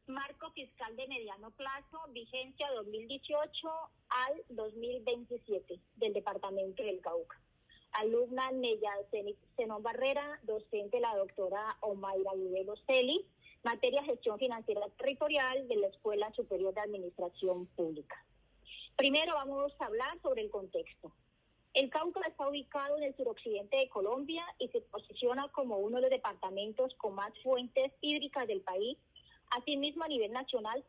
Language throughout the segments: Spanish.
Marco fiscal de mediano plazo, vigencia 2018 al 2027 del departamento del Cauca. Alumna Neya Zenón Barrera, docente la doctora Omaira Vivelo Celi, materia gestión financiera territorial de la Escuela Superior de Administración Pública. Primero vamos a hablar sobre el contexto. El Cauca está ubicado en el suroccidente de Colombia y se posiciona como uno de los departamentos con más fuentes hídricas del país. Asimismo, a nivel nacional,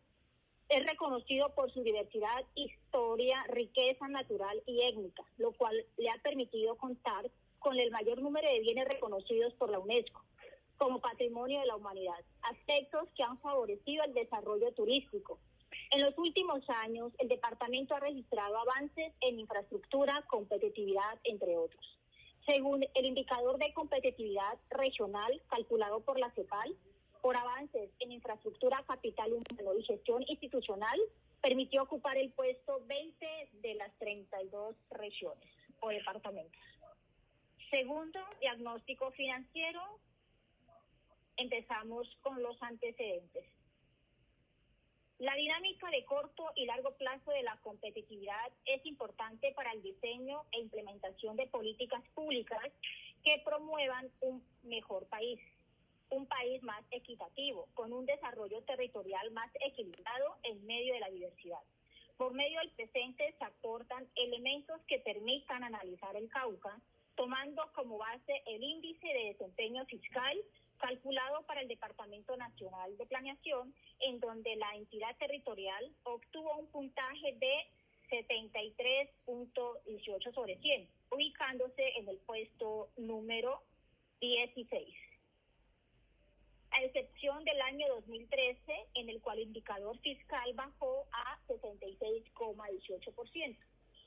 es reconocido por su diversidad, historia, riqueza natural y étnica, lo cual le ha permitido contar con el mayor número de bienes reconocidos por la UNESCO como Patrimonio de la Humanidad, aspectos que han favorecido el desarrollo turístico. En los últimos años, el departamento ha registrado avances en infraestructura, competitividad, entre otros. Según el indicador de competitividad regional calculado por la CEPAL, por avances en infraestructura, capital humano y gestión institucional, permitió ocupar el puesto 20 de las 32 regiones o departamentos. Segundo, diagnóstico financiero. Empezamos con los antecedentes. La dinámica de corto y largo plazo de la competitividad es importante para el diseño e implementación de políticas públicas que promuevan un mejor país. Un país más equitativo, con un desarrollo territorial más equilibrado en medio de la diversidad. Por medio del presente se aportan elementos que permitan analizar el Cauca, tomando como base el índice de desempeño fiscal calculado para el Departamento Nacional de Planeación, en donde la entidad territorial obtuvo un puntaje de 73.18 sobre 100, ubicándose en el puesto número 16. A excepción del año 2013, en el cual el indicador fiscal bajó a 66,18%.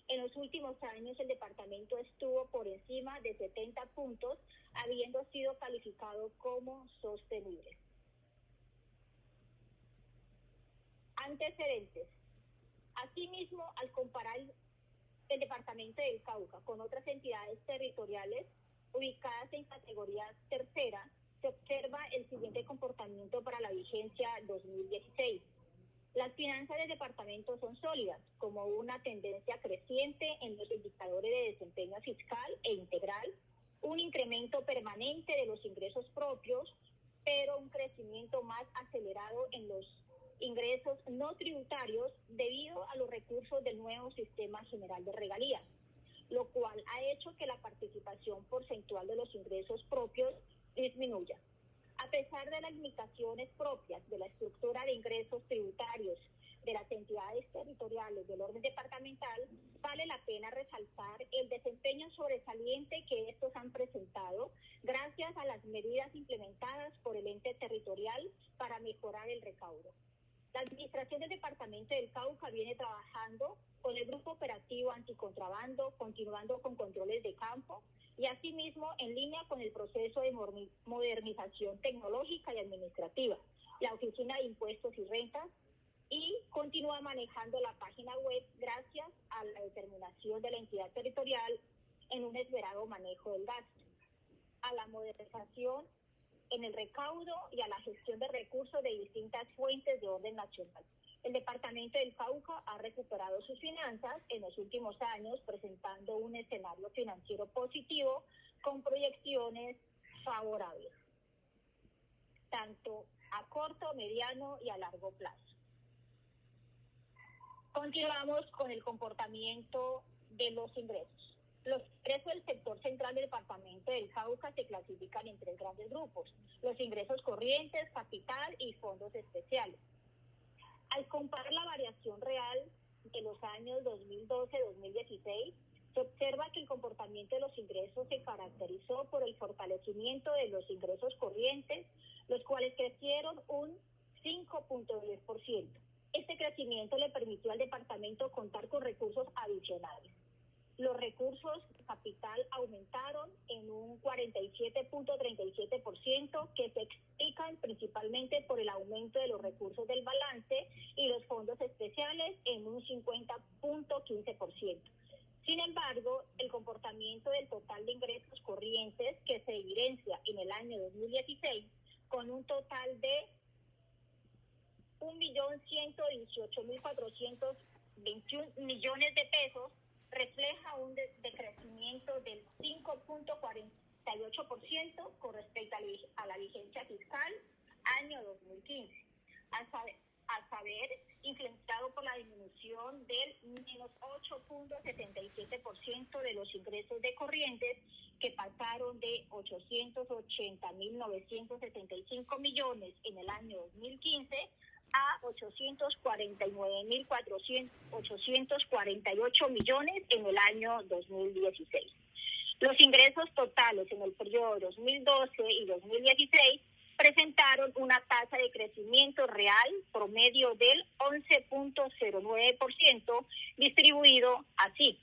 En los últimos años, el departamento estuvo por encima de 70 puntos, habiendo sido calificado como sostenible. Antecedentes. Asimismo, al comparar el departamento del Cauca con otras entidades territoriales ubicadas en categoría tercera, se observa el siguiente comportamiento para la vigencia 2016. Las finanzas del departamento son sólidas, como una tendencia creciente en los indicadores de desempeño fiscal e integral, un incremento permanente de los ingresos propios, pero un crecimiento más acelerado en los ingresos no tributarios debido a los recursos del nuevo sistema general de regalías, lo cual ha hecho que la participación porcentual de los ingresos propios disminuya. A pesar de las limitaciones propias de la estructura de ingresos tributarios de las entidades territoriales del orden departamental, vale la pena resaltar el desempeño sobresaliente que estos han presentado gracias a las medidas implementadas por el ente territorial para mejorar el recaudo. La administración del departamento del Cauca viene trabajando con el grupo operativo anticontrabando, continuando con controles de campo, y asimismo en línea con el proceso de modernización tecnológica y administrativa, la Oficina de Impuestos y Rentas, y continúa manejando la página web gracias a la determinación de la entidad territorial en un esmerado manejo del gasto, a la modernización en el recaudo y a la gestión de recursos de distintas fuentes de orden nacional. El departamento del Cauca ha recuperado sus finanzas en los últimos años, presentando un escenario financiero positivo con proyecciones favorables, tanto a corto, mediano y a largo plazo. Continuamos con el comportamiento de los ingresos. Los ingresos del sector central del departamento del Cauca se clasifican en tres grandes grupos: los ingresos corrientes, capital y fondos especiales. Al comparar la variación real de los años 2012-2016, se observa que el comportamiento de los ingresos se caracterizó por el fortalecimiento de los ingresos corrientes, los cuales crecieron un 5.10%. Este crecimiento le permitió al departamento contar con recursos adicionales. Los recursos de capital aumentaron en un 47.37%, que se explican principalmente por el aumento de los recursos del balance, y los fondos especiales en un 50.15%. Sin embargo, el comportamiento del total de ingresos corrientes, que se evidencia en el año 2016, con un total de 1.118.421 millones de pesos, refleja un decrecimiento del 5.48% con respecto a la vigencia fiscal año 2015. A saber, influenciado por la disminución del menos 8.77% de los ingresos de corrientes, que pasaron de 880.975 millones en el año 2015 a 849.848 millones en el año 2016. Los ingresos totales en el periodo 2012 y 2016 presentaron una tasa de crecimiento real promedio del 11.09%, distribuido así,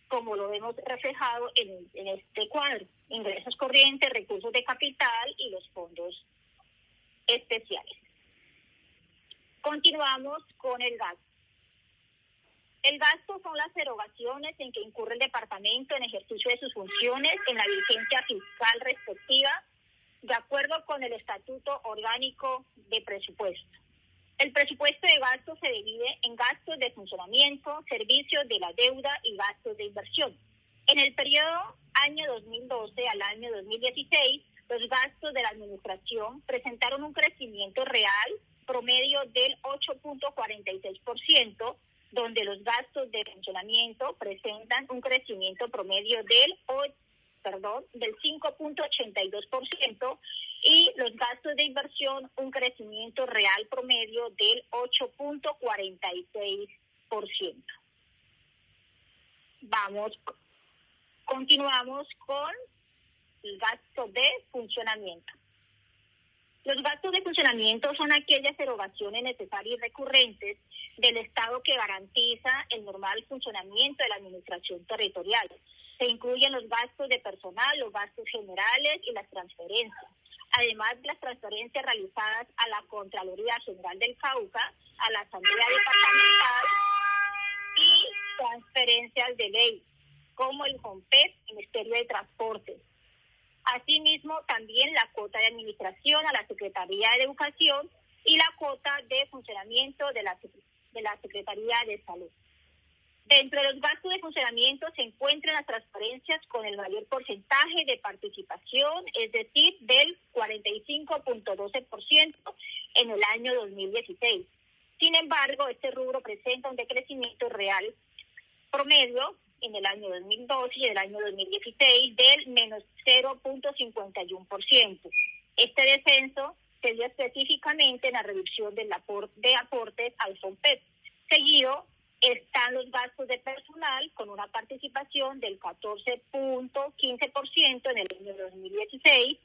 como lo vemos reflejado en este cuadro: ingresos corrientes, recursos de capital y los fondos especiales. Continuamos con el gasto. El gasto son las erogaciones en que incurre el departamento en ejercicio de sus funciones en la vigencia fiscal respectiva, de acuerdo con el Estatuto Orgánico de Presupuesto. El presupuesto de gasto se divide en gastos de funcionamiento, servicios de la deuda y gastos de inversión. En el periodo año 2012 al año 2016, los gastos de la administración presentaron un crecimiento real promedio del 8.46%, donde los gastos de funcionamiento presentan un crecimiento promedio del 5.82%, y los gastos de inversión un crecimiento real promedio del 8.46%. Continuamos con el gasto de funcionamiento. Los gastos de funcionamiento son aquellas erogaciones necesarias y recurrentes del Estado que garantiza el normal funcionamiento de la administración territorial. Se incluyen los gastos de personal, los gastos generales y las transferencias, además de las transferencias realizadas a la Contraloría General del Cauca, a la Asamblea Departamental y transferencias de ley, como el COMPET, Ministerio de Transportes. Asimismo, también la cuota de administración a la Secretaría de Educación y la cuota de funcionamiento de la Secretaría de Salud. Dentro de los gastos de funcionamiento se encuentran las transferencias con el mayor porcentaje de participación, es decir, del 45.12% en el año 2016. Sin embargo, este rubro presenta un decrecimiento real promedio en el año 2012 y el año 2016 del menos 0.51%. Este descenso se dio específicamente en la reducción de aportes al FOMPET. Seguido están los gastos de personal con una participación del 14.15% en el año 2016.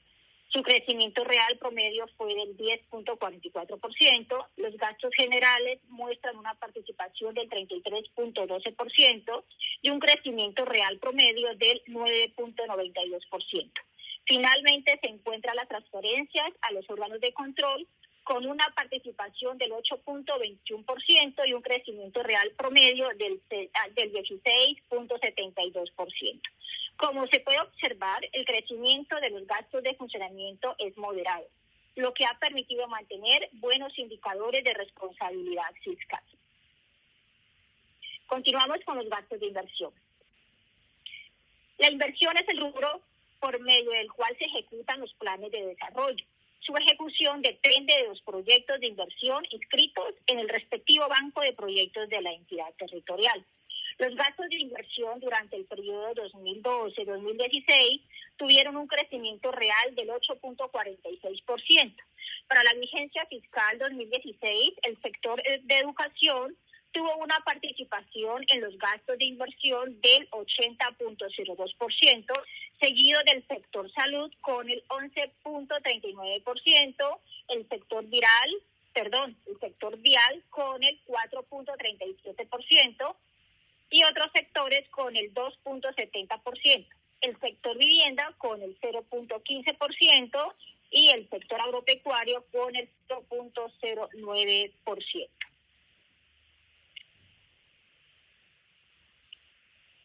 Su crecimiento real promedio fue del 10.44%. Los gastos generales muestran una participación del 33.12% y un crecimiento real promedio del 9.92%. Finalmente se encuentran las transferencias a los órganos de control con una participación del 8.21% y un crecimiento real promedio del 16.72%. Como se puede observar, el crecimiento de los gastos de funcionamiento es moderado, lo que ha permitido mantener buenos indicadores de responsabilidad fiscal. Continuamos con los gastos de inversión. La inversión es el rubro por medio del cual se ejecutan los planes de desarrollo. Su ejecución depende de los proyectos de inversión inscritos en el respectivo banco de proyectos de la entidad territorial. Los gastos de inversión durante el periodo 2012-2016 tuvieron un crecimiento real del 8.46%. Para la vigencia fiscal 2016, el sector de educación tuvo una participación en los gastos de inversión del 80.02%, seguido del sector salud con el 11.39%, el sector vial con el 4.37%, y otros sectores con el 2.70%, el sector vivienda con el 0.15% y el sector agropecuario con el 0.09%.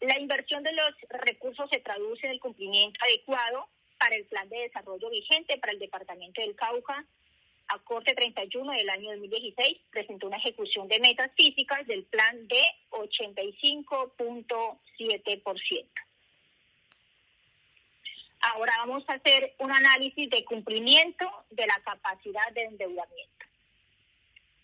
La inversión de los recursos se traduce en el cumplimiento adecuado para el plan de desarrollo vigente para el departamento del Cauca a corte 31 del año 2016, presentó una ejecución de metas físicas del plan de 85.7%. Ahora vamos a hacer un análisis de cumplimiento de la capacidad de endeudamiento.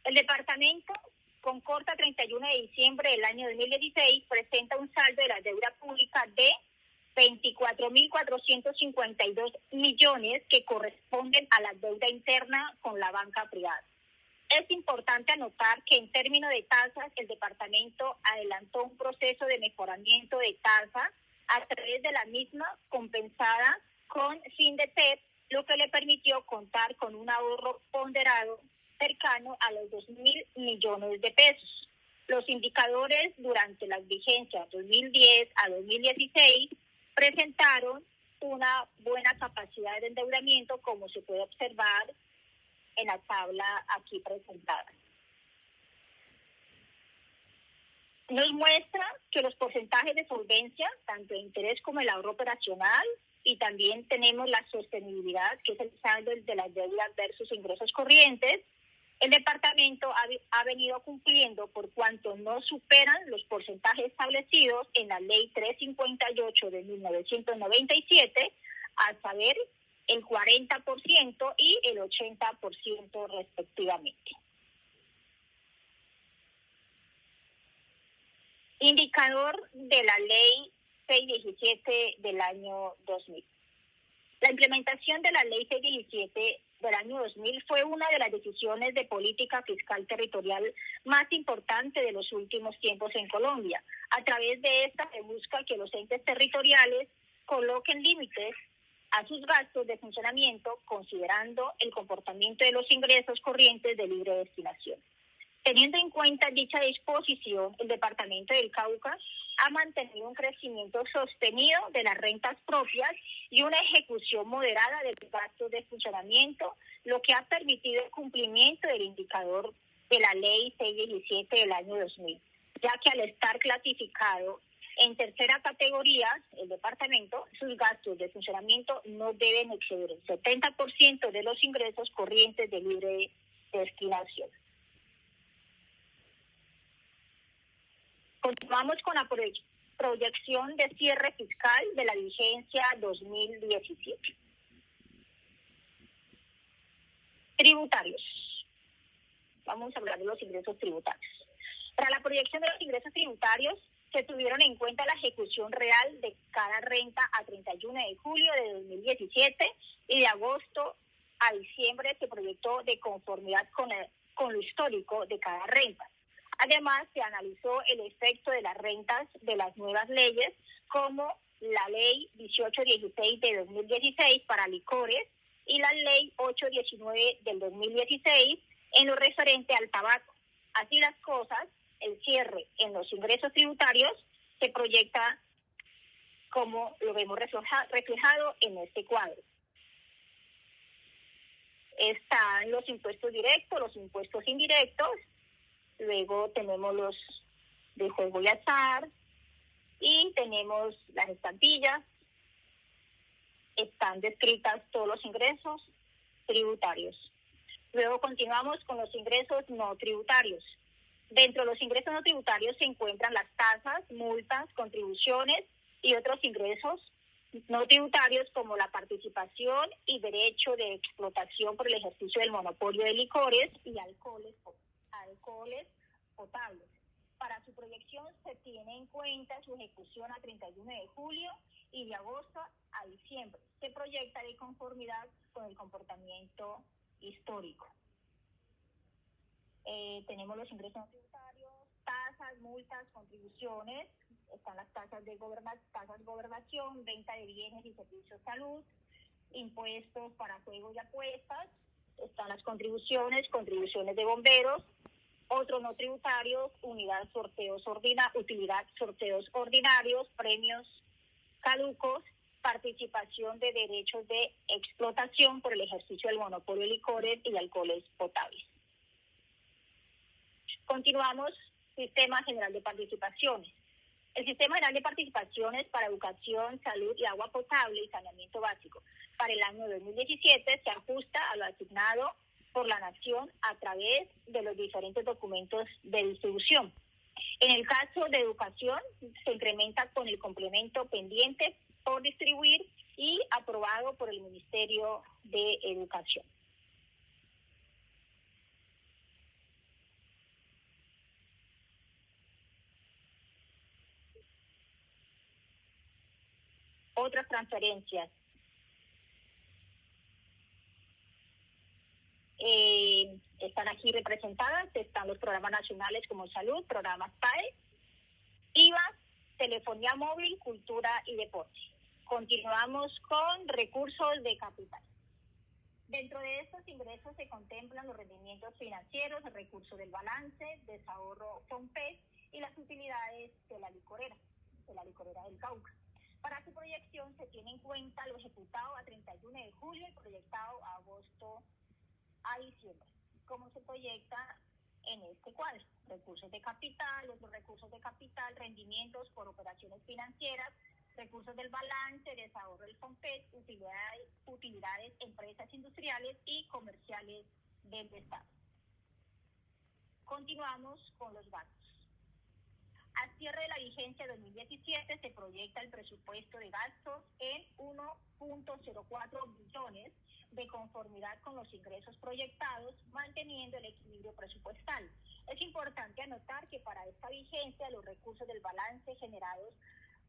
El departamento, con corte 31 de diciembre del año 2016, presenta un saldo de la deuda pública de 24.452 millones que corresponden a la deuda interna con la banca privada. Es importante anotar que en términos de tasas, el departamento adelantó un proceso de mejoramiento de tasas a través de la misma compensada con FinDeTEP, lo que le permitió contar con un ahorro ponderado cercano a los 2.000 millones de pesos. Los indicadores durante las vigencias 2010 a 2016 presentaron una buena capacidad de endeudamiento, como se puede observar en la tabla aquí presentada. Nos muestra que los porcentajes de solvencia, tanto de interés como el ahorro operacional, y también tenemos la sostenibilidad, que es el saldo de las deudas versus ingresos corrientes. El departamento ha venido cumpliendo por cuanto no superan los porcentajes establecidos en la Ley 358 de 1997, a saber, el 40% y el 80% respectivamente. Indicador de la Ley 617 del año 2000. La implementación de la Ley 617 del año 2000 fue una de las decisiones de política fiscal territorial más importante de los últimos tiempos en Colombia. A través de esta se busca que los entes territoriales coloquen límites a sus gastos de funcionamiento, considerando el comportamiento de los ingresos corrientes de libre destinación. Teniendo en cuenta dicha disposición, el departamento del Cauca ha mantenido un crecimiento sostenido de las rentas propias y una ejecución moderada de los gastos de funcionamiento, lo que ha permitido el cumplimiento del indicador de la Ley 617 del año 2000, ya que al estar clasificado en tercera categoría, el departamento, sus gastos de funcionamiento no deben exceder el 70% de los ingresos corrientes de libre destinación. Continuamos con la proyección de cierre fiscal de la vigencia 2017. Tributarios. Vamos a hablar de los ingresos tributarios. Para la proyección de los ingresos tributarios, se tuvieron en cuenta la ejecución real de cada renta a 31 de julio de 2017 y de agosto a diciembre se proyectó de conformidad con lo histórico de cada renta. Además, se analizó el efecto de las rentas de las nuevas leyes, como la Ley 1816 de 2016 para licores y la Ley 819 del 2016 en lo referente al tabaco. Así las cosas, el cierre en los ingresos tributarios se proyecta como lo vemos reflejado en este cuadro. Están los impuestos directos, los impuestos indirectos. Luego tenemos los de juego y azar y tenemos las estampillas. Están descritas todos los ingresos tributarios. Luego continuamos con los ingresos no tributarios. Dentro de los ingresos no tributarios se encuentran las tasas, multas, contribuciones y otros ingresos no tributarios como la participación y derecho de explotación por el ejercicio del monopolio de licores y alcoholes potables. Para su proyección se tiene en cuenta su ejecución a 31 de julio y de agosto a diciembre. Se proyecta de conformidad con el comportamiento histórico. Tenemos los ingresos no tributarios, tasas, multas, contribuciones. Están las tasas de gobernación, venta de bienes y servicios, salud, impuestos para juego y apuestas. Están las contribuciones de bomberos, otros no tributarios, utilidad, sorteos ordinarios, premios caducos, participación de derechos de explotación por el ejercicio del monopolio de licores y alcoholes potables. Continuamos, Sistema General de Participaciones. El Sistema General de Participaciones para Educación, Salud y Agua Potable y Saneamiento Básico para el año 2017 se ajusta a lo asignado por la nación a través de los diferentes documentos de distribución. En el caso de educación, se incrementa con el complemento pendiente por distribuir y aprobado por el Ministerio de Educación. Otras transferencias. Están aquí representadas, están los programas nacionales como salud, programas PAE, IVA, telefonía móvil, cultura y deporte. Continuamos con recursos de capital. Dentro de estos ingresos se contemplan los rendimientos financieros, el recurso del balance, desahorro FOMPES y las utilidades de la licorera del Cauca. Para su proyección se tiene en cuenta lo ejecutado a 31 de julio y proyectado a agosto a diciembre. ¿Cómo se proyecta en este cuadro? Recursos de capital, otros recursos de capital, rendimientos por operaciones financieras, recursos del balance, desahorro del FOMPES, utilidades, empresas industriales y comerciales del Estado. Continuamos con los gastos. Al cierre de la vigencia 2017 se proyecta el presupuesto de gastos en 1.04 billones de conformidad con los ingresos proyectados, manteniendo el equilibrio presupuestal. Es importante anotar que para esta vigencia los recursos del balance generados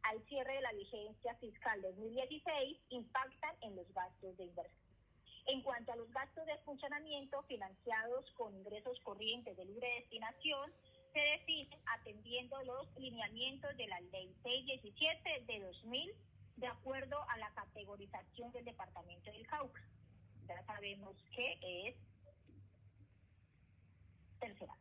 al cierre de la vigencia fiscal 2016 impactan en los gastos de inversión. En cuanto a los gastos de funcionamiento financiados con ingresos corrientes de libre destinación, se definen atendiendo los lineamientos de la Ley 617 de 2000, de acuerdo a la categorización del Departamento del Cauca. Ya sabemos que es tercera.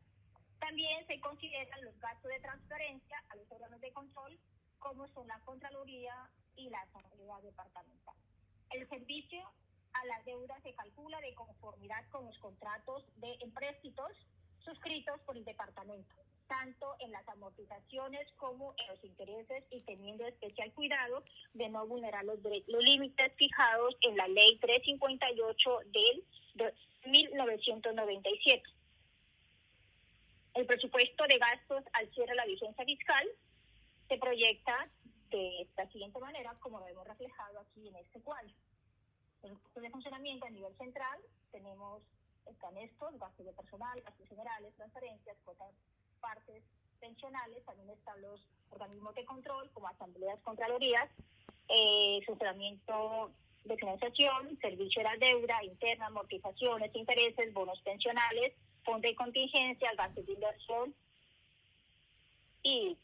También se consideran los gastos de transferencia a los órganos de control, como son la Contraloría y la Asamblea Departamental. El servicio a la deuda se calcula de conformidad con los contratos de empréstitos suscritos por el departamento, tanto en las amortizaciones como en los intereses, y teniendo especial cuidado de no vulnerar los límites fijados en la Ley 358 de 1997. El presupuesto de gastos al cierre de la vigencia fiscal se proyecta de esta siguiente manera, como lo hemos reflejado aquí en este cuadro. En los gastos de funcionamiento a nivel central están estos: gastos de personal, gastos generales, transferencias, cuotas, partes pensionales. También están los organismos de control como asambleas, contralorías, funcionamiento de financiación, servicio de la deuda interna, amortizaciones, intereses, bonos pensionales, fondo de contingencia, gastos de inversión, y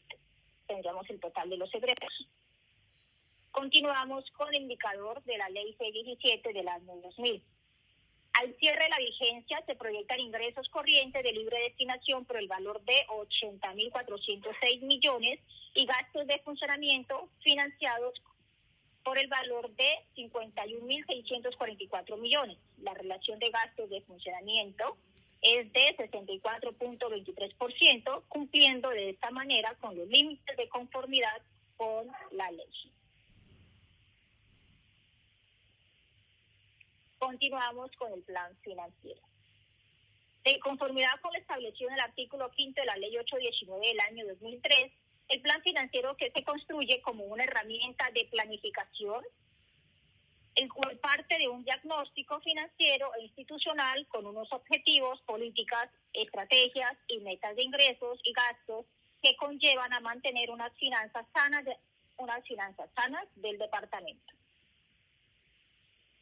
tendríamos el total de los egresos. Continuamos con el indicador de la Ley 617 del año 2000. Al cierre de la vigencia se proyectan ingresos corrientes de libre destinación por el valor de 80.406 millones y gastos de funcionamiento financiados por el valor de 51.644 millones. La relación de gastos de funcionamiento es de 64.23%, cumpliendo de esta manera con los límites de conformidad con la ley. Continuamos con el plan financiero. De conformidad con lo establecido en el artículo 5 de la Ley 819 del año 2003, el plan financiero, que se construye como una herramienta de planificación, el cual parte de un diagnóstico financiero e institucional con unos objetivos, políticas, estrategias y metas de ingresos y gastos que conllevan a mantener unas finanzas sanas del departamento.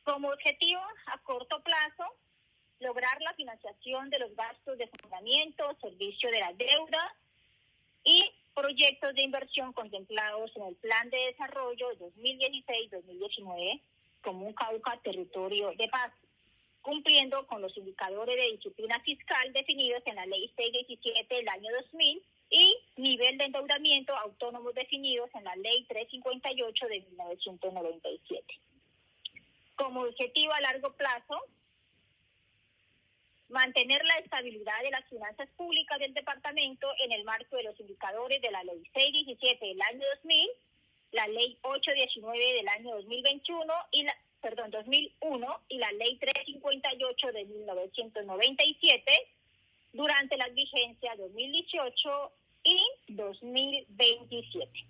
Como objetivo a corto plazo, lograr la financiación de los gastos de funcionamiento, servicio de la deuda y proyectos de inversión contemplados en el Plan de Desarrollo 2016-2019 como un Cauca territorio de paz, cumpliendo con los indicadores de disciplina fiscal definidos en la Ley 617 del año 2000 y nivel de endeudamiento autónomos definidos en la Ley 358 de 1997. Como objetivo a largo plazo, mantener la estabilidad de las finanzas públicas del departamento en el marco de los indicadores de la Ley 617 del año 2000, la Ley 819 del año 2021 y 2001 y la Ley 358 de 1997 durante las vigencias 2018 y 2027.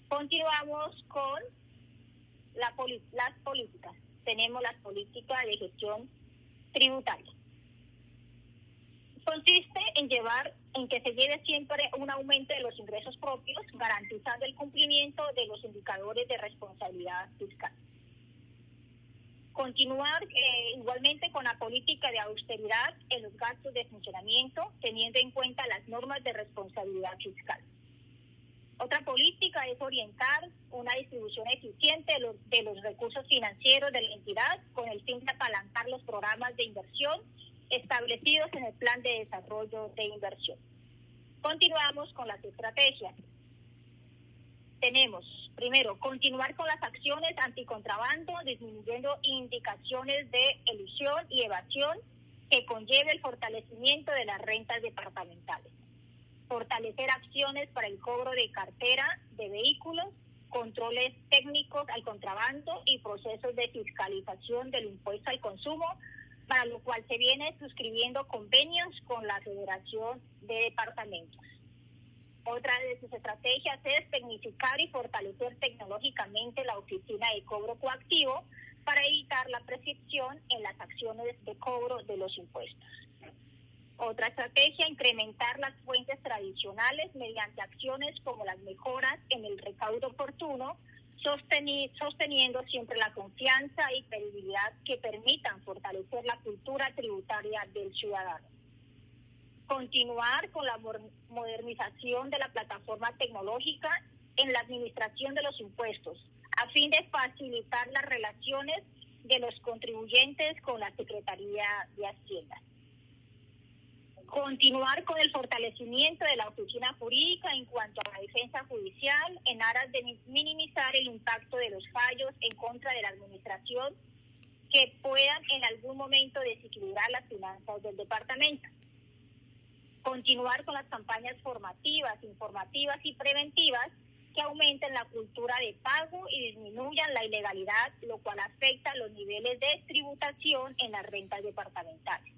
Continuamos con las políticas. Tenemos las políticas de gestión tributaria. Consiste en que se lleve siempre un aumento de los ingresos propios, garantizando el cumplimiento de los indicadores de responsabilidad fiscal. Continuar igualmente con la política de austeridad en los gastos de funcionamiento, teniendo en cuenta las normas de responsabilidad fiscal. Otra política es orientar una distribución eficiente de los recursos financieros de la entidad con el fin de apalancar los programas de inversión establecidos en el Plan de Desarrollo de Inversión. Continuamos con las estrategias. Tenemos, primero, continuar con las acciones anticontrabando, disminuyendo indicaciones de elusión y evasión que conlleve el fortalecimiento de las rentas departamentales. Fortalecer acciones para el cobro de cartera de vehículos, controles técnicos al contrabando y procesos de fiscalización del impuesto al consumo, para lo cual se viene suscribiendo convenios con la Federación de Departamentos. Otra de sus estrategias es tecnificar y fortalecer tecnológicamente la oficina de cobro coactivo para evitar la prescripción en las acciones de cobro de los impuestos. Otra estrategia, incrementar las fuentes tradicionales mediante acciones como las mejoras en el recaudo oportuno, sosteniendo siempre la confianza y credibilidad que permitan fortalecer la cultura tributaria del ciudadano. Continuar con la modernización de la plataforma tecnológica en la administración de los impuestos, a fin de facilitar las relaciones de los contribuyentes con la Secretaría de Hacienda. Continuar con el fortalecimiento de la oficina jurídica en cuanto a la defensa judicial en aras de minimizar el impacto de los fallos en contra de la administración que puedan en algún momento desequilibrar las finanzas del departamento. Continuar con las campañas formativas, informativas y preventivas que aumenten la cultura de pago y disminuyan la ilegalidad, lo cual afecta los niveles de tributación en las rentas departamentales.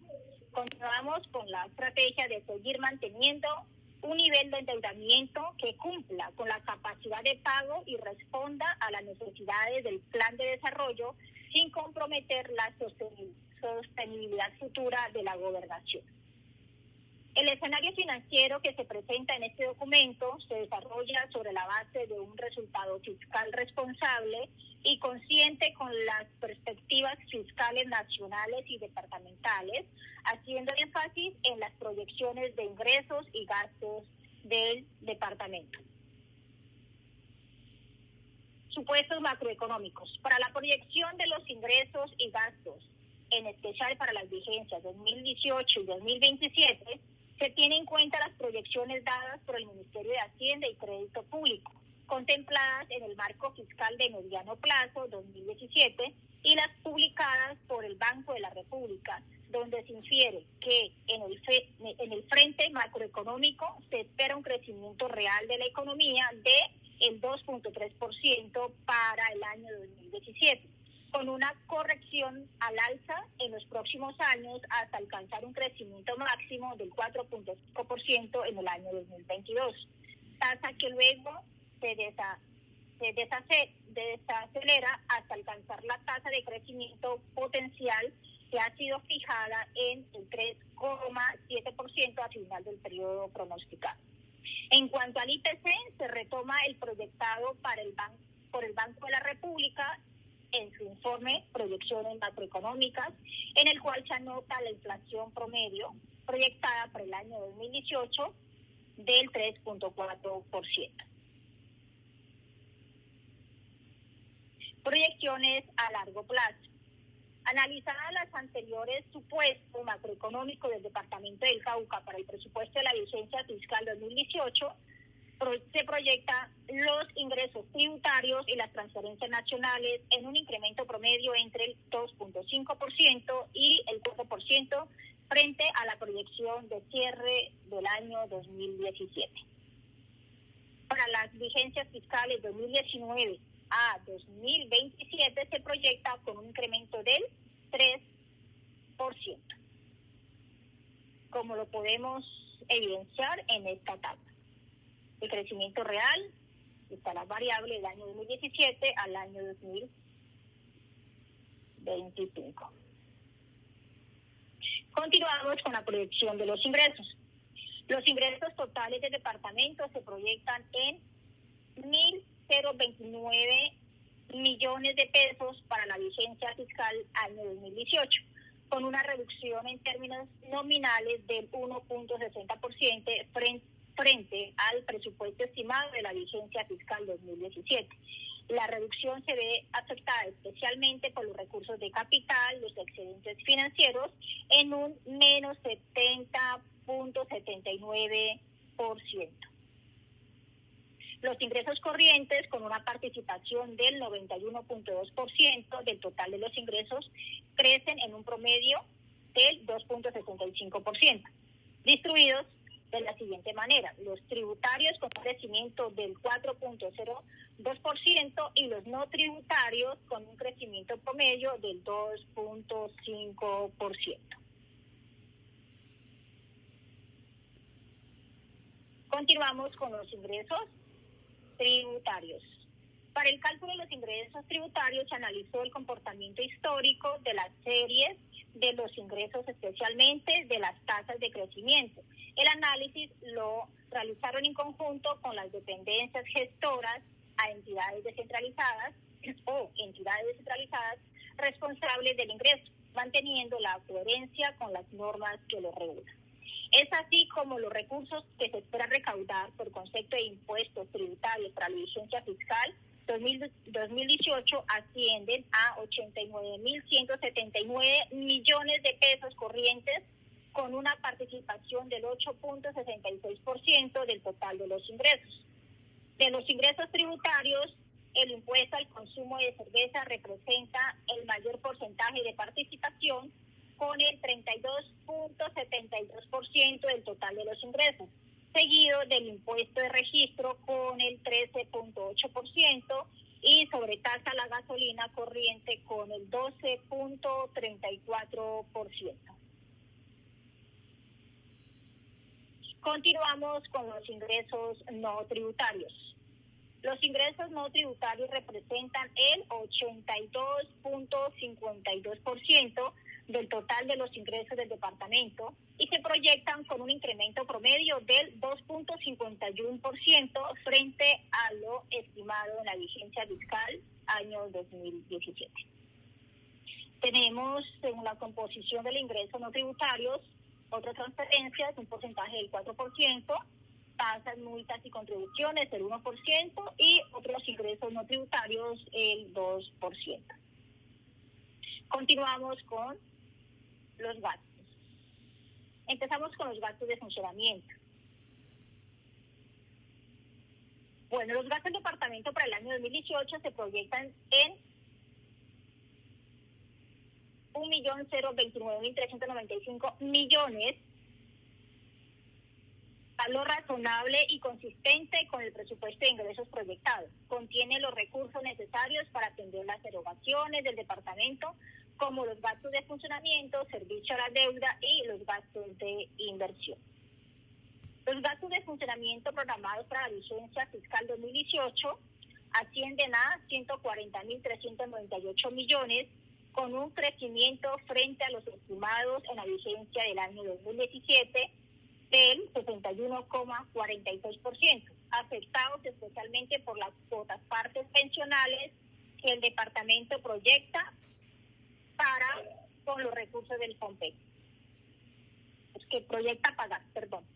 Continuamos con la estrategia de seguir manteniendo un nivel de endeudamiento que cumpla con la capacidad de pago y responda a las necesidades del plan de desarrollo sin comprometer la sostenibilidad futura de la gobernación. El escenario financiero que se presenta en este documento se desarrolla sobre la base de un resultado fiscal responsable y consciente con las perspectivas fiscales nacionales y departamentales, haciendo énfasis en las proyecciones de ingresos y gastos del departamento. Supuestos macroeconómicos. Para la proyección de los ingresos y gastos, en especial para las vigencias 2018 y 2027, se tienen en cuenta las proyecciones dadas por el Ministerio de Hacienda y Crédito Público, contempladas en el marco fiscal de mediano plazo 2017 y las publicadas por el Banco de la República, donde se infiere que en el frente macroeconómico se espera un crecimiento real de la economía de el 2.3% para el año 2017. Con una corrección al alza en los próximos años hasta alcanzar un crecimiento máximo del 4.5% en el año 2022, tasa que luego se desacelera hasta alcanzar la tasa de crecimiento potencial que ha sido fijada en el 3,7% a final del periodo pronosticado. En cuanto al IPC, se retoma el proyectado por el Banco de la República en su informe Proyecciones Macroeconómicas, en el cual se anota la inflación promedio proyectada para el año 2018 del 3.4%. Proyecciones a largo plazo. Analizadas las anteriores supuestos macroeconómicos del Departamento del Cauca para el presupuesto de la vigencia fiscal 2018, se proyecta los ingresos tributarios y las transferencias nacionales en un incremento promedio entre el 2.5% y el 4% frente a la proyección de cierre del año 2017. Para las vigencias fiscales 2019 a 2027 se proyecta con un incremento del 3%, como lo podemos evidenciar en esta tabla. El crecimiento real estará variable del año 2017 al año 2025. Continuamos con la proyección de los ingresos. Los ingresos totales del departamento se proyectan en 1.029 millones de pesos para la vigencia fiscal año 2018, con una reducción en términos nominales del 1.60% frente al presupuesto estimado de la vigencia fiscal 2017. La reducción se ve afectada especialmente por los recursos de capital, los excedentes financieros, en un menos 70.79%. Los ingresos corrientes, con una participación del 91.2% del total de los ingresos, crecen en un promedio del 2.65%, distribuidos de la siguiente manera: los tributarios con un crecimiento del 4.02% y los no tributarios con un crecimiento promedio del 2.5%. Continuamos con los ingresos tributarios. Para el cálculo de los ingresos tributarios se analizó el comportamiento histórico de las series de los ingresos, especialmente de las tasas de crecimiento. El análisis lo realizaron en conjunto con las dependencias gestoras a entidades descentralizadas o entidades descentralizadas responsables del ingreso, manteniendo la coherencia con las normas que lo regulan. Es así como los recursos que se espera recaudar por concepto de impuestos tributarios para la vigencia fiscal 2018 ascienden a 89.179 millones de pesos corrientes, con una participación del 8.66% del total de los ingresos. De los ingresos tributarios, el impuesto al consumo de cerveza representa el mayor porcentaje de participación, con el 32.72% del total de los ingresos, seguido del impuesto de registro con el 13.8% y sobre tasa a la gasolina corriente con el 12.34%. Continuamos con los ingresos no tributarios. Los ingresos no tributarios representan el 82.52% del total de los ingresos del departamento y se proyectan con un incremento promedio del 2.51% frente a lo estimado en la vigencia fiscal año 2017. Tenemos, según la composición del ingreso no tributarios, otras transferencias, un porcentaje del 4%, tasas, multas y contribuciones el 1% y otros ingresos no tributarios el 2%. Continuamos con los gastos. Empezamos con los gastos de funcionamiento. Bueno, los gastos del departamento para el año 2018 se proyectan en 1.029.395 millones, a lo razonable y consistente con el presupuesto de ingresos proyectados. Contiene los recursos necesarios para atender las erogaciones del departamento, como los gastos de funcionamiento, servicio a la deuda y los gastos de inversión. Los gastos de funcionamiento programados para la vigencia fiscal 2018 ascienden a 140.398 millones, con un crecimiento frente a los estimados en la vigencia del año 2017 del 61,46%, afectados especialmente por las cuotas partes pensionales que el departamento proyecta con los recursos del FOMPET,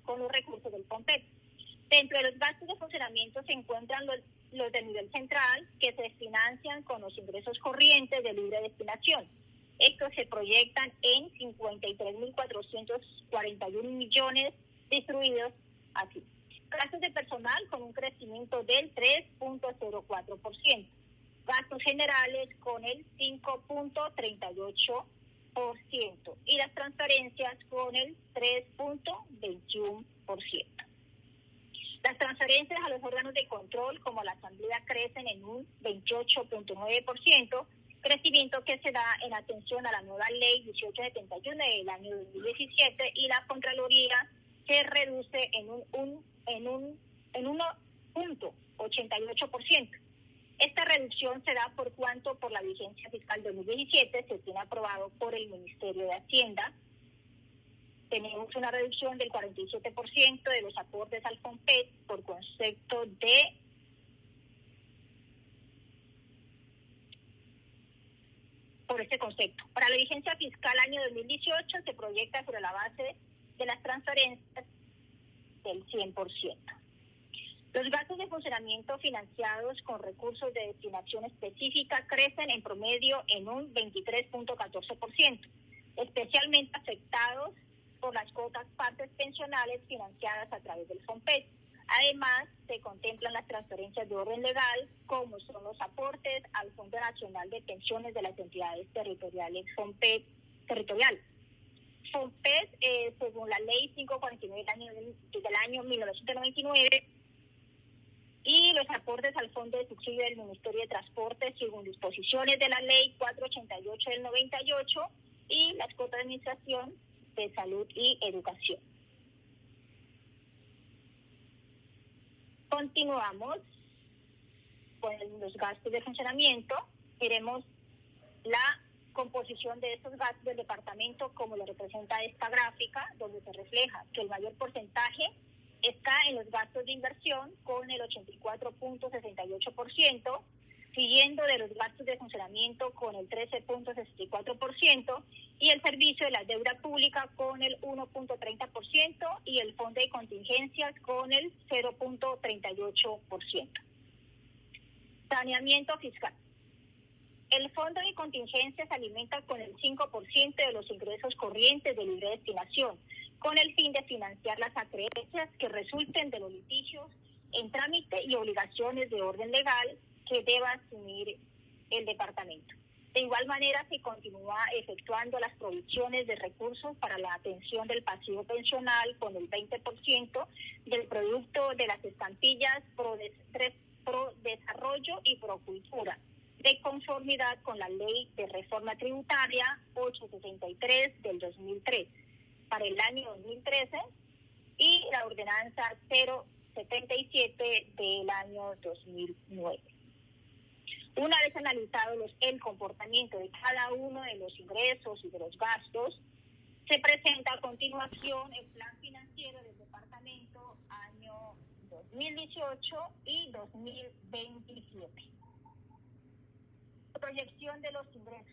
con los recursos del FOMPET. Dentro de los gastos de funcionamiento se encuentran los de nivel central, que se financian con los ingresos corrientes de libre destinación. Estos se proyectan en 53.441 millones, distribuidos así. Gastos de personal con un crecimiento del 3.04%. Gastos generales con el 5.38% y las transferencias con el 3.21%. Las transferencias a los órganos de control, como la Asamblea, crecen en un 28.9%, crecimiento que se da en atención a la nueva Ley 1871 del año 2017, y la Contraloría se reduce en un 1.88%. Esta reducción se da por cuanto por la vigencia fiscal 2017 se tiene aprobado por el Ministerio de Hacienda. Tenemos una reducción del 47% de los aportes al FOMPET por concepto de este concepto. Para la vigencia fiscal año 2018 se proyecta sobre la base de las transferencias del 100%. Los gastos de funcionamiento financiados con recursos de destinación específica crecen en promedio en un 23.14%, especialmente afectados por las cuotas partes pensionales financiadas a través del FOMPET. Además, se contemplan las transferencias de orden legal, como son los aportes al Fondo Nacional de Pensiones de las entidades territoriales FOMPET territorial. FOMPET, según la Ley 549 del año 1999, y los aportes al Fondo de Subsidio del Ministerio de Transporte, según disposiciones de la Ley 488 del 98, y las cuotas de administración de salud y educación. Continuamos con los gastos de funcionamiento. Veremos la composición de estos gastos del departamento, como lo representa esta gráfica, donde se refleja que el mayor porcentaje está en los gastos de inversión, con el 84.68%, siguiendo de los gastos de funcionamiento con el 13.64%, y el servicio de la deuda pública con el 1.30%, y el fondo de contingencias con el 0.38%. Saneamiento fiscal. El fondo de contingencias se alimenta con el 5% de los ingresos corrientes de libre destinación, con el fin de financiar las acreencias que resulten de los litigios en trámite y obligaciones de orden legal que deba asumir el departamento. De igual manera, se continúa efectuando las provisiones de recursos para la atención del pasivo pensional con el 20% del producto de las estampillas Pro Desarrollo y Pro Cultura, de conformidad con la Ley de Reforma Tributaria 863 del 2003 para el año 2013 y la Ordenanza 077 del año 2009. Una vez analizado el comportamiento de cada uno de los ingresos y de los gastos, se presenta a continuación el plan financiero del departamento año 2018 y 2027. Proyección de los ingresos.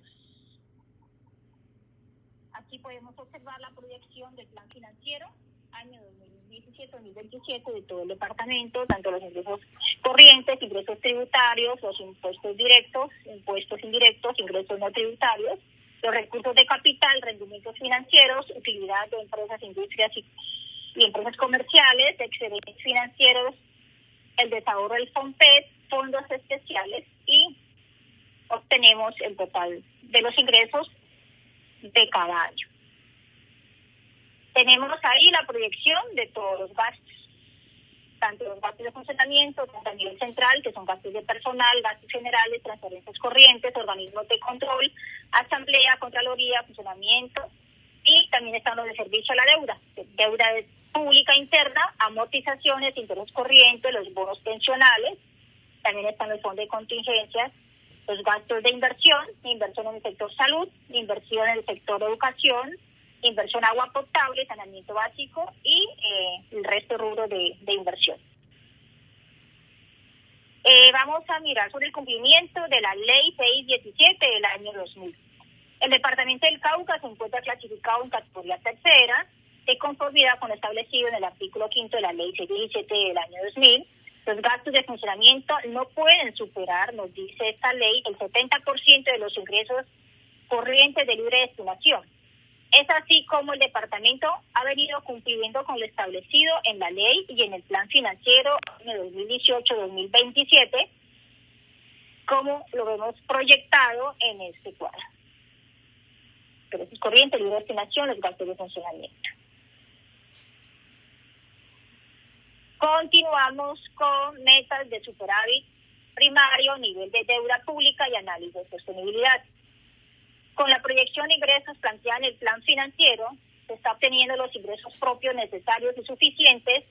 Aquí podemos observar la proyección del plan financiero año 2017-2027 de todo el departamento, tanto los ingresos corrientes, ingresos tributarios, los impuestos directos, impuestos indirectos, ingresos no tributarios, los recursos de capital, rendimientos financieros, utilidad de empresas, industrias y empresas comerciales, excedentes financieros, el desahorro del FOMPET, fondos especiales, y obtenemos el total de los ingresos de cada año. Tenemos ahí la proyección de todos los gastos, tanto los gastos de funcionamiento, tanto a nivel central, que son gastos de personal, gastos generales, transferencias corrientes, organismos de control, asamblea, contraloría, funcionamiento, y también están los de servicio a la deuda pública interna, amortizaciones, intereses corrientes, los bonos pensionales, también están los fondos de contingencias, los gastos de inversión en el sector salud, inversión en el sector educación, inversión agua potable, saneamiento básico y el resto rubro de inversión. Vamos a mirar sobre el cumplimiento de la Ley 617 del año 2000. El departamento del Cauca se encuentra clasificado en categoría tercera, de conformidad con lo establecido en el artículo 5 de la Ley 617 del año 2000. Los gastos de funcionamiento no pueden superar, nos dice esta ley, el 70% de los ingresos corrientes de libre destinación. Es así como el departamento ha venido cumpliendo con lo establecido en la ley y en el plan financiero de 2018-2027, como lo vemos proyectado en este cuadro. Ingresos corrientes, libre destinación, los gastos de funcionamiento. Continuamos con metas de superávit primario, nivel de deuda pública y análisis de sostenibilidad. Con la proyección de ingresos planteada en el plan financiero, se está obteniendo los ingresos propios necesarios y suficientes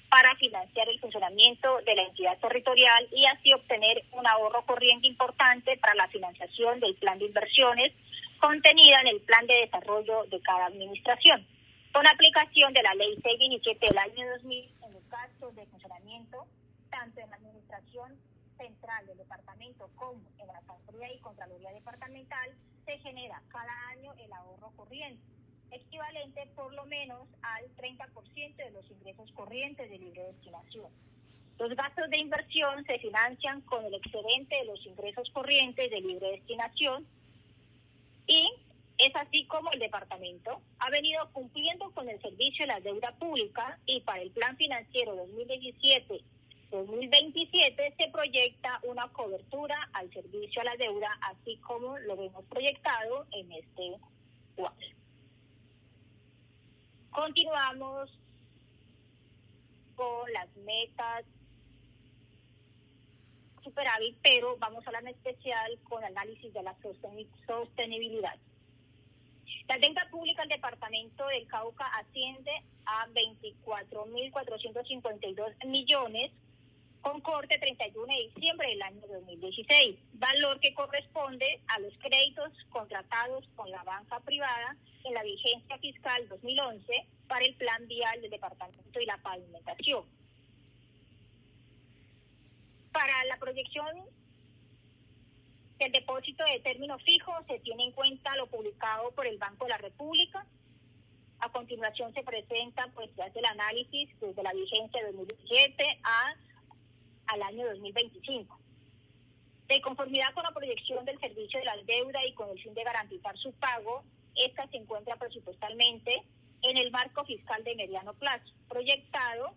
para financiar el funcionamiento de la entidad territorial y así obtener un ahorro corriente importante para la financiación del plan de inversiones contenida en el plan de desarrollo de cada administración. Con aplicación de la Ley 617 del año 2000 en los gastos de funcionamiento, tanto en la administración central del departamento como en la Asamblea y Contraloría Departamental, se genera cada año el ahorro corriente, equivalente por lo menos al 30% de los ingresos corrientes de libre destinación. Los gastos de inversión se financian con el excedente de los ingresos corrientes de libre destinación y es así como el departamento ha venido cumpliendo con el servicio de la deuda pública y para el plan financiero 2017 se proyecta una cobertura al servicio a la deuda, así como lo vemos proyectado en este cuadro. Continuamos con las metas superávit, pero vamos a hablar en especial con análisis de la sostenibilidad. La deuda pública del departamento del Cauca asciende a 24.452 millones con corte 31 de diciembre del año 2016, valor que corresponde a los créditos contratados con la banca privada en la vigencia fiscal 2011 para el plan vial del departamento y la pavimentación. Para la proyección del depósito de término fijo se tiene en cuenta lo publicado por el Banco de la República. A continuación se presenta, se hace el análisis desde la vigencia de 2017 al año 2025. De conformidad con la proyección del servicio de la deuda y con el fin de garantizar su pago, esta se encuentra presupuestalmente en el marco fiscal de mediano plazo, proyectando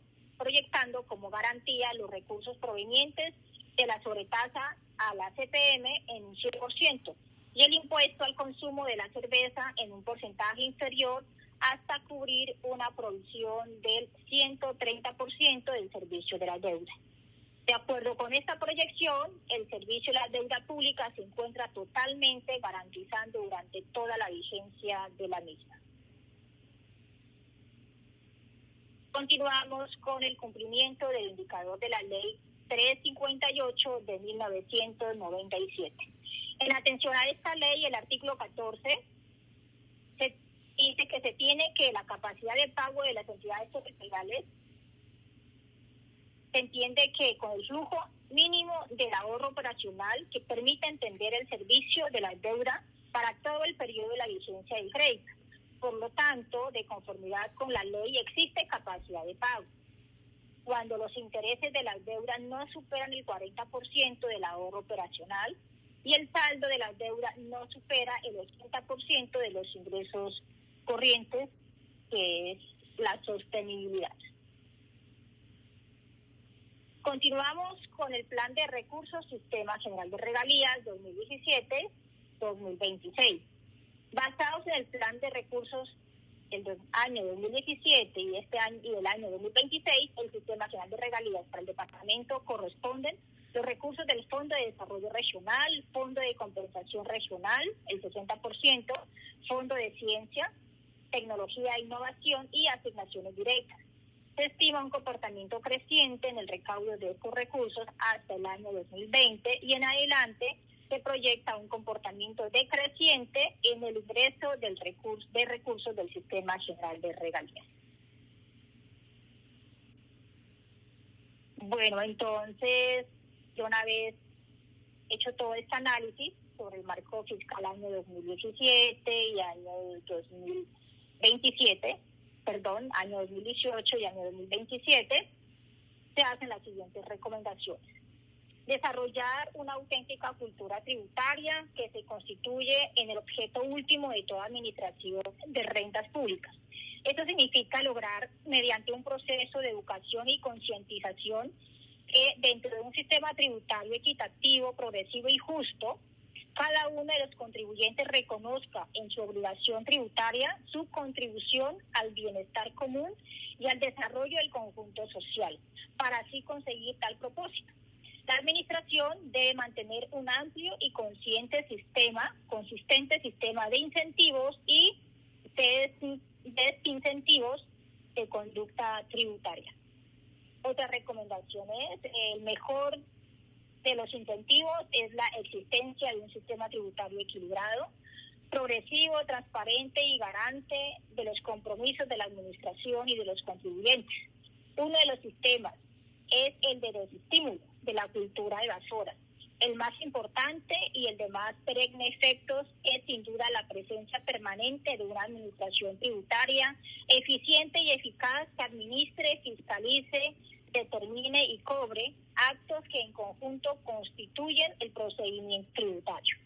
como garantía los recursos provenientes de la sobretasa a la CPM en un 100% y el impuesto al consumo de la cerveza en un porcentaje inferior hasta cubrir una provisión del 130% del servicio de la deuda. De acuerdo con esta proyección, el servicio de la deuda pública se encuentra totalmente garantizando durante toda la vigencia de la misma. Continuamos con el cumplimiento del indicador de la Ley 358 de 1997. En atención a esta ley, el artículo 14 se dice que se tiene que la capacidad de pago de las entidades territoriales se entiende que con el flujo mínimo del ahorro operacional que permita entender el servicio de la deuda para todo el periodo de la vigencia del crédito. Por lo tanto, de conformidad con la ley, existe capacidad de pago. Cuando los intereses de las deudas no superan el 40% del ahorro operacional y el saldo de las deudas no supera el 80% de los ingresos corrientes, que es la sostenibilidad. Continuamos con el Plan de Recursos Sistema General de Regalías 2017-2026. Basados en el Plan de Recursos del año 2017 y este año y del año 2026, el Sistema Nacional de Regalías para el departamento corresponden los recursos del Fondo de Desarrollo Regional, Fondo de Compensación Regional, el 60%, Fondo de Ciencia, Tecnología e Innovación y asignaciones directas. Se estima un comportamiento creciente en el recaudo de estos recursos hasta el año 2020 y en adelante se proyecta un comportamiento decreciente en el ingreso de recursos del Sistema General de Regalías. Bueno, entonces, una vez hecho todo este análisis sobre el marco fiscal año 2017 y año 2018 y año 2027, se hacen las siguientes recomendaciones. Desarrollar una auténtica cultura tributaria que se constituye en el objeto último de toda administración de rentas públicas. Esto significa lograr, mediante un proceso de educación y concientización, que dentro de un sistema tributario equitativo, progresivo y justo, cada uno de los contribuyentes reconozca en su obligación tributaria su contribución al bienestar común y al desarrollo del conjunto social, para así conseguir tal propósito. La administración debe mantener un amplio y consistente sistema de incentivos y desincentivos de conducta tributaria. Otra recomendación es el mejor de los incentivos es la existencia de un sistema tributario equilibrado, progresivo, transparente y garante de los compromisos de la administración y de los contribuyentes. Uno de los sistemas es el de desestímulo de la cultura de las horas. El más importante y el de más perenne efectos es sin duda la presencia permanente de una administración tributaria eficiente y eficaz que administre, fiscalice, determine y cobre actos que en conjunto constituyen el procedimiento tributario.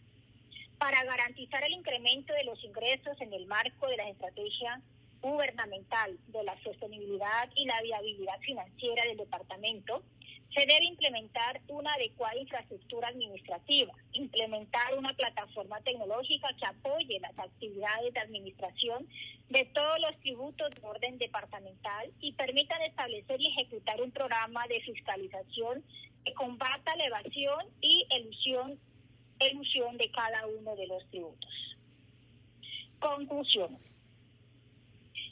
Para garantizar el incremento de los ingresos en el marco de la estrategia gubernamental de la sostenibilidad y la viabilidad financiera del departamento, se debe implementar una adecuada infraestructura administrativa, implementar una plataforma tecnológica que apoye las actividades de administración de todos los tributos de orden departamental y permitan establecer y ejecutar un programa de fiscalización que combata la evasión y elusión de cada uno de los tributos. Conclusión.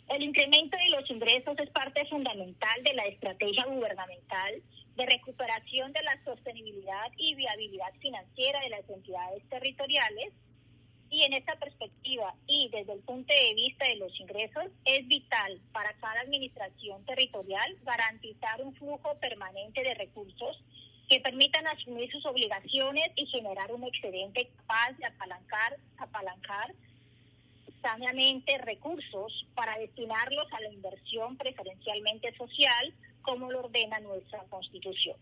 El incremento de los ingresos es parte fundamental de la estrategia gubernamental de recuperación de la sostenibilidad y viabilidad financiera de las entidades territoriales, y en esta perspectiva y desde el punto de vista de los ingresos, es vital para cada administración territorial garantizar un flujo permanente de recursos que permitan asumir sus obligaciones y generar un excedente capaz de apalancar saneamente recursos para destinarlos a la inversión preferencialmente social, como lo ordena nuestra Constitución.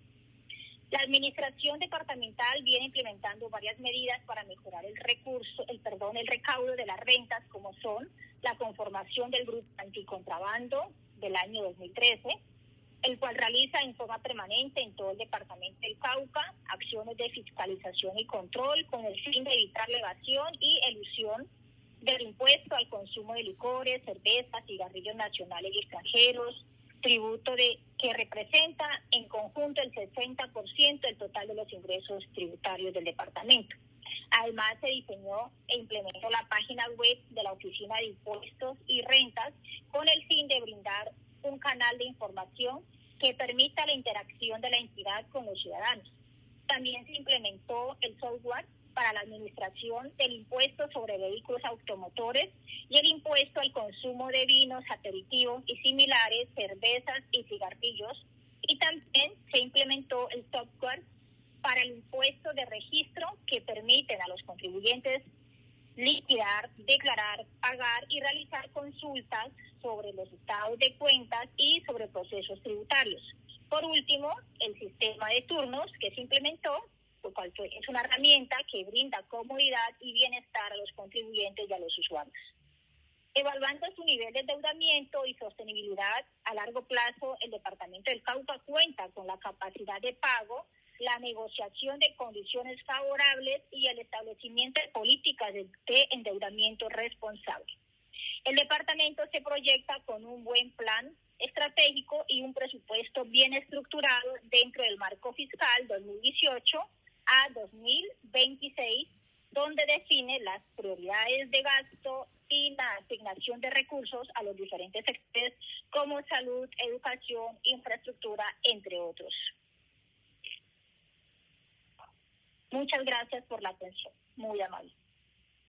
La administración departamental viene implementando varias medidas para mejorar el recaudo de las rentas, como son la conformación del Grupo Anticontrabando del año 2013, el cual realiza en forma permanente en todo el departamento del Cauca acciones de fiscalización y control con el fin de evitar la evasión y elusión del impuesto al consumo de licores, cervezas, cigarrillos nacionales y extranjeros, tributo que representa en conjunto el 60% del total de los ingresos tributarios del departamento. Además, se diseñó e implementó la página web de la Oficina de Impuestos y Rentas con el fin de brindar un canal de información que permita la interacción de la entidad con los ciudadanos. También se implementó el software para la administración del impuesto sobre vehículos automotores y el impuesto al consumo de vinos, aperitivos y similares, cervezas y cigarrillos. Y también se implementó el software para el impuesto de registro que permiten a los contribuyentes liquidar, declarar, pagar y realizar consultas sobre los estados de cuentas y sobre procesos tributarios. Por último, el sistema de turnos que se implementó, lo cual es una herramienta que brinda comodidad y bienestar a los contribuyentes y a los usuarios. Evaluando su nivel de endeudamiento y sostenibilidad a largo plazo, el Departamento del Cauca cuenta con la capacidad de pago, la negociación de condiciones favorables y el establecimiento de políticas de endeudamiento responsable. El departamento se proyecta con un buen plan estratégico y un presupuesto bien estructurado dentro del marco fiscal 2018 a 2026, donde define las prioridades de gasto y la asignación de recursos a los diferentes sectores como salud, educación, infraestructura, entre otros. Muchas gracias por la atención. Muy amable.